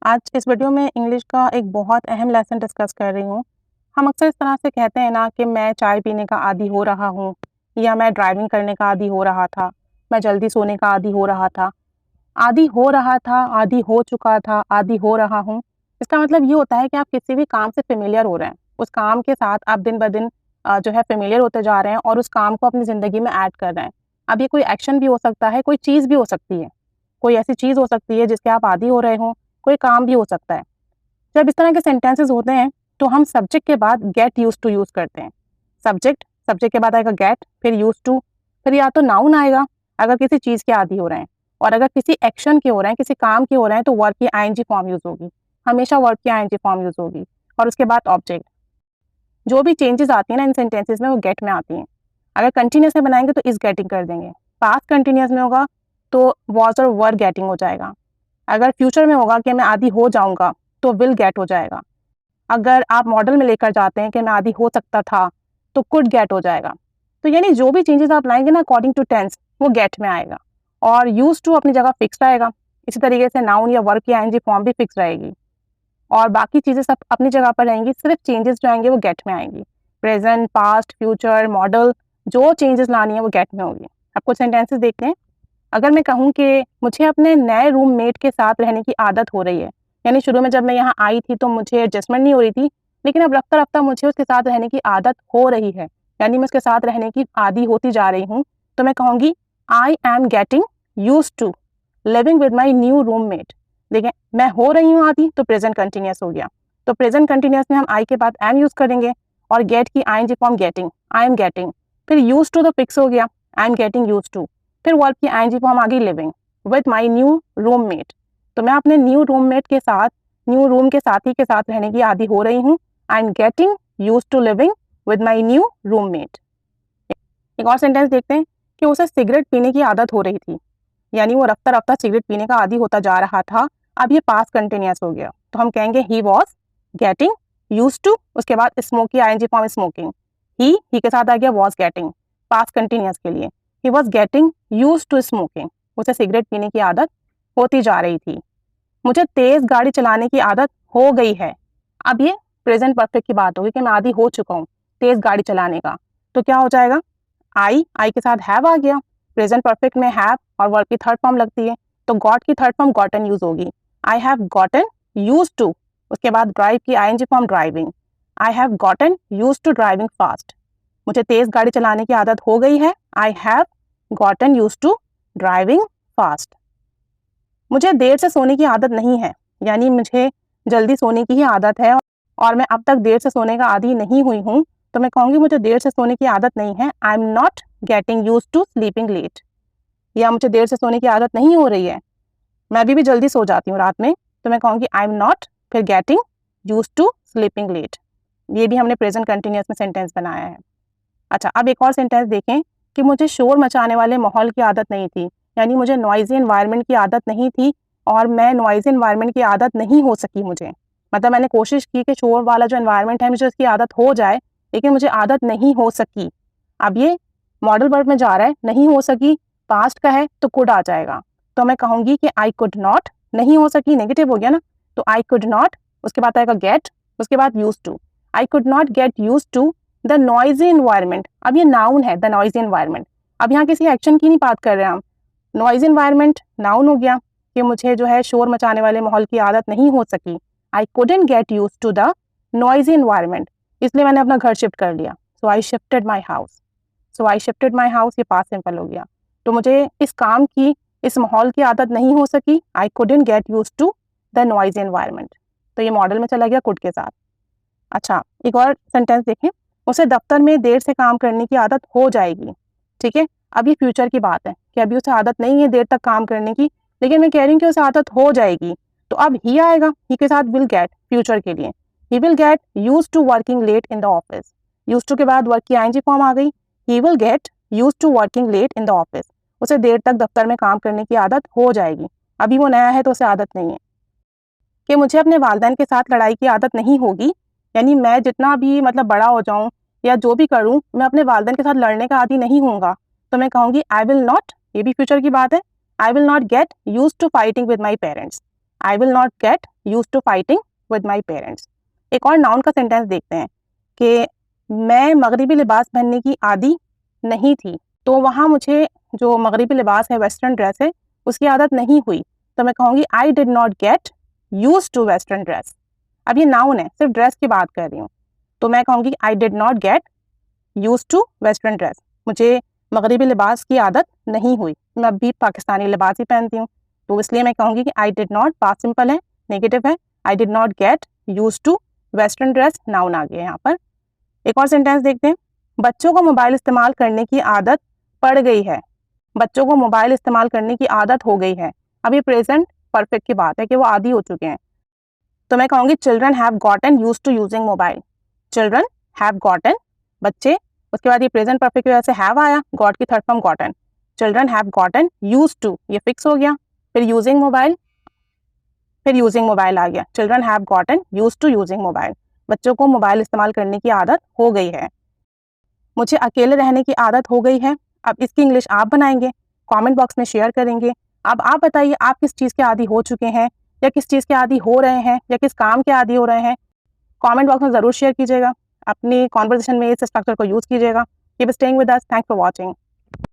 आज इस वीडियो में इंग्लिश का एक बहुत अहम लेसन डिस्कस कर रही हूँ। हम अक्सर इस तरह से कहते हैं ना कि मैं चाय पीने का आदी हो रहा हूँ या मैं ड्राइविंग करने का आदी हो रहा था, मैं जल्दी सोने का आदी हो रहा था। आदी हो रहा था, आदी हो चुका था, आदी हो रहा हूँ। इसका मतलब ये होता है कि आप किसी भी काम से फ़ेमिलियर हो रहे हैं। उस काम के साथ आप दिन ब दिन जो है फ़ेमिलियर होते जा रहे हैं और उस काम को अपनी ज़िंदगी में ऐड कर रहे हैं। अब ये कोई एक्शन भी हो सकता है, कोई चीज़ भी हो सकती है। कोई ऐसी चीज़ हो सकती है जिसके आप आदी हो रहे हों, कोई काम भी हो सकता है। जब इस तरह के सेंटेंसेस होते हैं तो हम सब्जेक्ट के बाद गेट यूज्ड टू यूज़ करते हैं। सब्जेक्ट के बाद आएगा गेट, फिर यूज्ड टू, फिर या तो नाउन आएगा अगर किसी चीज़ के आदी हो रहे हैं, और अगर किसी एक्शन के हो रहे हैं, किसी काम के हो रहे हैं, तो वर्ब की आईएनजी फॉर्म यूज़ होगी। हमेशा वर्ब की आईएनजी फॉर्म यूज़ होगी और उसके बाद ऑब्जेक्ट। जो भी चेंजेस आती हैं ना इन सेंटेंसेस में वो गेट में आती हैं। अगर कंटिन्यूअस में बनाएंगे तो इज गेटिंग कर देंगे। पास्ट कंटिन्यूअस में होगा तो वॉज और वर गेटिंग हो जाएगा। अगर फ्यूचर में होगा कि मैं आदी हो जाऊंगा तो विल गेट हो जाएगा। अगर आप मॉडल में लेकर जाते हैं कि मैं आदी हो सकता था तो कुड गेट हो जाएगा। तो यानी जो भी चेंजेस आप लाएंगे ना अकॉर्डिंग टू टेंस वो गेट में आएगा। और यूज टू अपनी जगह फिक्स रहेगा। इसी तरीके से नाउन या वर्ब की आईएनजी फॉर्म भी फिक्स रहेगी और बाकी चीज़ें सब अपनी जगह पर रहेंगी, सिर्फ चेंजेस जो आएंगे वो गेट में आएंगी। प्रेजेंट, पास्ट, फ्यूचर, मॉडल, जो चेंजेस लानी है वो गेट में होगी। अब कुछ सेंटेंसेस देखते हैं। अगर मैं कहूँ कि मुझे अपने नए रूममेट के साथ रहने की आदत हो रही है, यानी शुरू में जब मैं यहाँ आई थी तो मुझे एडजस्टमेंट नहीं हो रही थी, लेकिन अब रफ्ता रफ्ता मुझे उसके साथ रहने की आदत हो रही है, यानी मैं उसके साथ रहने की आदी होती जा रही हूँ, तो मैं कहूँगी I am getting use to living with my new roommate. देखें, मैं हो रही हूँ आदी तो प्रेजेंट कंटिन्यूअस हो गया, तो प्रेजेंट कंटिन्यूअस में हम आई के बाद एम यूज करेंगे और गेट की ING form getting, I am getting. फिर यूज टू तो फिक्स हो गया, I am getting use to. फिर वर्ब की आईएनजी फॉर्म आ गई living with my new roommate. तो मैं अपने न्यू रूममेट के साथ, न्यू रूम के साथी के साथ रहने की आदी हो रही हूँ। I am getting use to living with my new roommate. एक और सेंटेंस देखते हैं कि उसे सिगरेट पीने की आदत हो रही थी, यानी वो रफ्ता रफ्ता सिगरेट पीने का आदी होता जा रहा था। अब ये पास्ट कंटिन्यूअस हो गया तो हम कहेंगे he was getting use to, उसके बाद स्मोक की आईएनजी फॉर्म स्मोकिंग। ही के साथ आ गया वॉज गेटिंग पास्ट कंटिन्यूअस के लिए। He was getting use to smoking, उसे सिगरेट पीने की आदत होती जा रही थी। मुझे तेज गाड़ी चलाने की आदत हो गई है। अब ये प्रेजेंट परफेक्ट की बात होगी कि मैं आदी हो चुका हूँ तेज गाड़ी चलाने का, तो क्या हो जाएगा, आई के साथ हैव आ गया। प्रेजेंट परफेक्ट में हैव और वर्ब की थर्ड फॉर्म लगती है तो गॉट की थर्ड फॉर्म गॉटन यूज होगी। I have gotten use to, उसके बाद ड्राइव की ING form driving. I have gotten use to driving fast, मुझे तेज गाड़ी चलाने की आदत हो गई है। I have gotten use to driving fast. मुझे देर से सोने की आदत नहीं है, यानी मुझे जल्दी सोने की ही आदत है और मैं अब तक देर से सोने का आदी नहीं हुई हूँ, तो मैं कहूँगी मुझे देर से सोने की आदत नहीं है। I am not getting use to sleeping late. या मुझे देर से सोने की आदत नहीं हो रही है, मैं अभी भी जल्दी सो जाती हूँ रात में, तो मैं कहूँगी आई एम नॉट फिर getting use to sleeping late. ये भी हमने प्रेजेंट कंटिन्यूअस में सेंटेंस बनाया है। अच्छा, अब एक और सेंटेंस देखें कि मुझे शोर मचाने वाले माहौल की आदत नहीं थी, यानी मुझे नॉइजी एनवायरनमेंट की आदत नहीं थी और मैं नॉइजी एनवायरनमेंट की आदत नहीं हो सकी मुझे। मतलब मैंने कोशिश की कि शोर वाला जो एनवायरनमेंट है मुझे उसकी आदत हो जाए, लेकिन मुझे आदत नहीं हो सकी। अब ये मॉडल वर्ब में जा रहा है, नहीं हो सकी, पास्ट का है तो कुड आ जाएगा। तो मैं कहूँगी कि आई कुड नॉट, नहीं हो सकी नेगेटिव हो गया ना, तो आई कुड नॉट, उसके बाद आएगा गेट, उसके बाद use to. I could not get use to the noisy environment. अब ये नाउन है, द नॉइजी एनवायरनमेंट। अब यहाँ किसी एक्शन की नहीं बात कर रहे हैं हम। नॉइजी एनवायरनमेंट नाउन हो गया कि मुझे जो है शोर मचाने वाले माहौल की आदत नहीं हो सकी। I couldn't get use to the noisy environment, इसलिए मैंने अपना घर शिफ्ट कर लिया। So I shifted my house. So I shifted my house, ये पास्ट सिंपल हो गया। तो मुझे इस काम की, इस माहौल की आदत नहीं हो सकी। I couldn't get use to the noisy environment. तो ये मॉडल में चला गया कुड के साथ। अच्छा, एक और सेंटेंस देखें, उसे दफ्तर में देर से काम करने की आदत हो जाएगी। ठीक है, अब ये फ्यूचर की बात है कि अभी उसे आदत नहीं है देर तक काम करने की, लेकिन मैं कह रही हूँ कि उसे आदत हो जाएगी। तो अब ही आएगा, ही के साथ विल गेट फ्यूचर के लिए। He will get use to working late in the office. Use to के बाद वर्क की आईएनजी फॉर्म आ गई। He will get use to working late in the office, उसे देर तक दफ्तर में काम करने की आदत हो जाएगी। अभी वो नया है तो उसे आदत नहीं है। कि मुझे अपने वालिदैन के साथ लड़ाई की आदत नहीं होगी, यानी मैं जितना भी मतलब बड़ा हो जाऊं या जो भी करूं, मैं अपने वालिदैन के साथ लड़ने का आदी नहीं होऊंगा। तो मैं कहूँगी आई विल नॉट, ये भी फ्यूचर की बात है, I will not get use to fighting with my parents. I will not get used to fighting with my parents. एक और नाउन का सेंटेंस देखते हैं कि मैं मगरिबी लिबास पहनने की आदी नहीं थी। तो वहाँ मुझे जो मगरिबी लिबास है, वेस्टर्न ड्रेस है, उसकी आदत नहीं हुई। तो मैं कहूँगी I did not get used to western dress. अब ये नाउन है, सिर्फ ड्रेस की बात कर रही हूँ। तो मैं कहूँगी I did not get used to western dress. मुझे मगरिबी लिबास की आदत नहीं हुई, मैं अब भी पाकिस्तानी लिबास ही पहनती हूँ। तो इसलिए मैं कहूँगी कि I did not past simple है, नेगेटिव है, I did not get used to western dress noun आ गया यहाँ पर। एक और सेंटेंस देखते हैं, बच्चों को मोबाइल इस्तेमाल करने की आदत पड़ गई है। बच्चों को मोबाइल इस्तेमाल करने की आदत हो गई है। अब ये प्रेजेंट परफेक्ट की बात है कि वो आदी हो चुके हैं। तो मैं कहूँगी children have gotten used to using mobile. Children have gotten, बच्चे, उसके बाद ये प्रेजेंट परफेक्ट की वजह से हैव आया, गॉट की third form gotten. Children have gotten used to, ये फिक्स हो गया। फिर यूजिंग मोबाइल, फिर यूजिंग मोबाइल आ गया। Children have gotten used to using mobile. बच्चों को मोबाइल इस्तेमाल करने की आदत हो गई है। मुझे अकेले रहने की आदत हो गई है। अब इसकी इंग्लिश आप बनाएंगे, कमेंट बॉक्स में शेयर करेंगे। अब आप बताइए आप किस चीज़ के आदी हो चुके हैं, या किस चीज़ के आदी हो रहे हैं, या किस काम के आदी हो रहे हैं। कमेंट बॉक्स में ज़रूर शेयर कीजिएगा। अपनी कॉन्वर्सेशन में इस स्ट्रक्चर को यूज़ कीजिएगा। Keep staying with us. Thanks for watching.